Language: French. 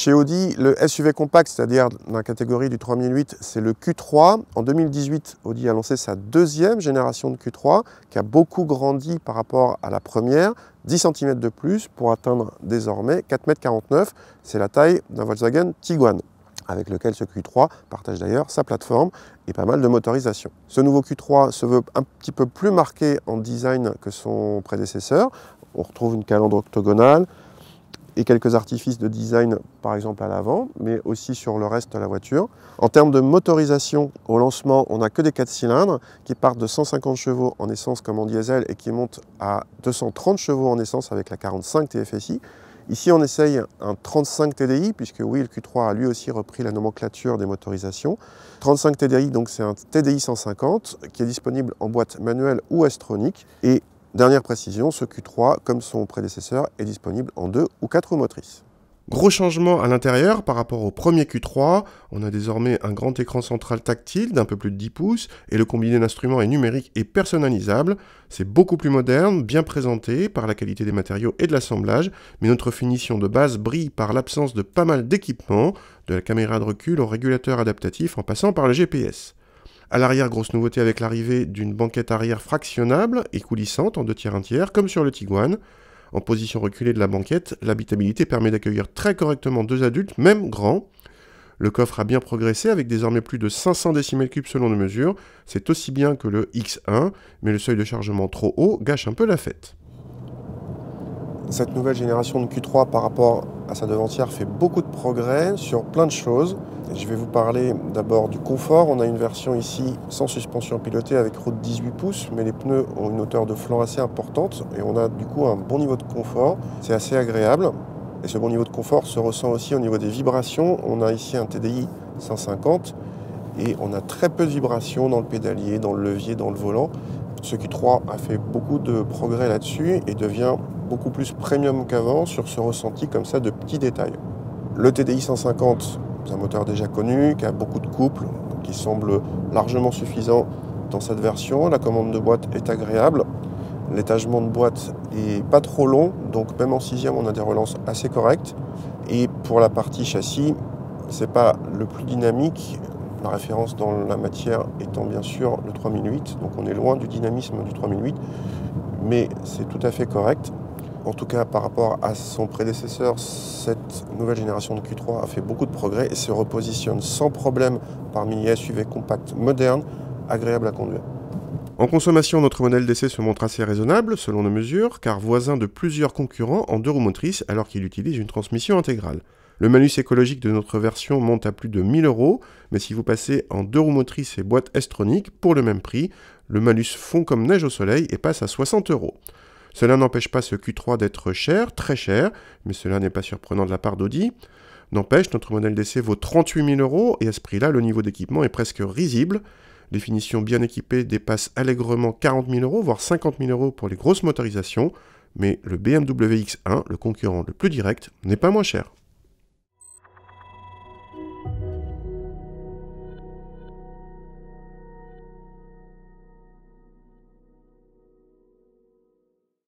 Chez Audi, le SUV compact, c'est-à-dire dans la catégorie du 3008, c'est le Q3. En 2018, Audi a lancé sa deuxième génération de Q3, qui a beaucoup grandi par rapport à la première, 10 cm de plus pour atteindre désormais 4,49 m. C'est la taille d'un Volkswagen Tiguan, avec lequel ce Q3 partage d'ailleurs sa plateforme et pas mal de motorisation. Ce nouveau Q3 se veut un petit peu plus marqué en design que son prédécesseur. On retrouve une calandre octogonale et quelques artifices de design, par exemple à l'avant, mais aussi sur le reste de la voiture. En termes de motorisation, au lancement, on n'a que des 4 cylindres qui partent de 150 chevaux en essence comme en diesel et qui montent à 230 chevaux en essence avec la 45 TFSI. Ici, on essaye un 35 TDI, puisque oui, le Q3 a lui aussi repris la nomenclature des motorisations. 35 TDI, donc c'est un TDI 150 qui est disponible en boîte manuelle ou S-tronique. Et dernière précision, ce Q3, comme son prédécesseur, est disponible en 2 ou 4 roues motrices. Gros changement à l'intérieur par rapport au premier Q3, on a désormais un grand écran central tactile d'un peu plus de 10 pouces et le combiné d'instruments est numérique et personnalisable. C'est beaucoup plus moderne, bien présenté par la qualité des matériaux et de l'assemblage, mais notre finition de base brille par l'absence de pas mal d'équipements, de la caméra de recul au régulateur adaptatif en passant par le GPS. À l'arrière, grosse nouveauté avec l'arrivée d'une banquette arrière fractionnable et coulissante en 2 tiers 1 tiers, comme sur le Tiguan. En position reculée de la banquette, l'habitabilité permet d'accueillir très correctement 2 adultes, même grands. Le coffre a bien progressé avec désormais plus de 500 décimètres cubes selon nos mesures. C'est aussi bien que le X1, mais le seuil de chargement trop haut gâche un peu la fête. Cette nouvelle génération de Q3 par rapport à sa devantière fait beaucoup de progrès sur plein de choses. Je vais vous parler d'abord du confort. On a une version ici sans suspension pilotée avec roue de 18 pouces, mais les pneus ont une hauteur de flanc assez importante et on a du coup un bon niveau de confort. C'est assez agréable. Et ce bon niveau de confort se ressent aussi au niveau des vibrations. On a ici un TDI 150 et on a très peu de vibrations dans le pédalier, dans le levier, dans le volant. Ce Q3 a fait beaucoup de progrès là-dessus et devient beaucoup plus premium qu'avant sur ce ressenti comme ça de petits détails. Le TDI 150, c'est un moteur déjà connu, qui a beaucoup de couples, qui semble largement suffisant dans cette version. La commande de boîte est agréable. L'étagement de boîte est pas trop long, donc même en 6e, on a des relances assez correctes. Et pour la partie châssis, c'est pas le plus dynamique. La référence dans la matière étant bien sûr le 3008, donc on est loin du dynamisme du 3008, mais c'est tout à fait correct. En tout cas, par rapport à son prédécesseur, cette nouvelle génération de Q3 a fait beaucoup de progrès et se repositionne sans problème parmi les SUV compacts modernes, agréables à conduire. En consommation, notre modèle d'essai se montre assez raisonnable, selon nos mesures, car voisin de plusieurs concurrents en 2 roues motrices alors qu'il utilise une transmission intégrale. Le malus écologique de notre version monte à plus de 1 000 €, mais si vous passez en 2 roues motrices et boîte S-tronique, pour le même prix, le malus fond comme neige au soleil et passe à 60 €. Cela n'empêche pas ce Q3 d'être cher, très cher, mais cela n'est pas surprenant de la part d'Audi. N'empêche, notre modèle d'essai vaut 38 000 € et à ce prix-là, le niveau d'équipement est presque risible. Les finitions bien équipées dépassent allègrement 40 000 €, voire 50 000 € pour les grosses motorisations, mais le BMW X1, le concurrent le plus direct, n'est pas moins cher.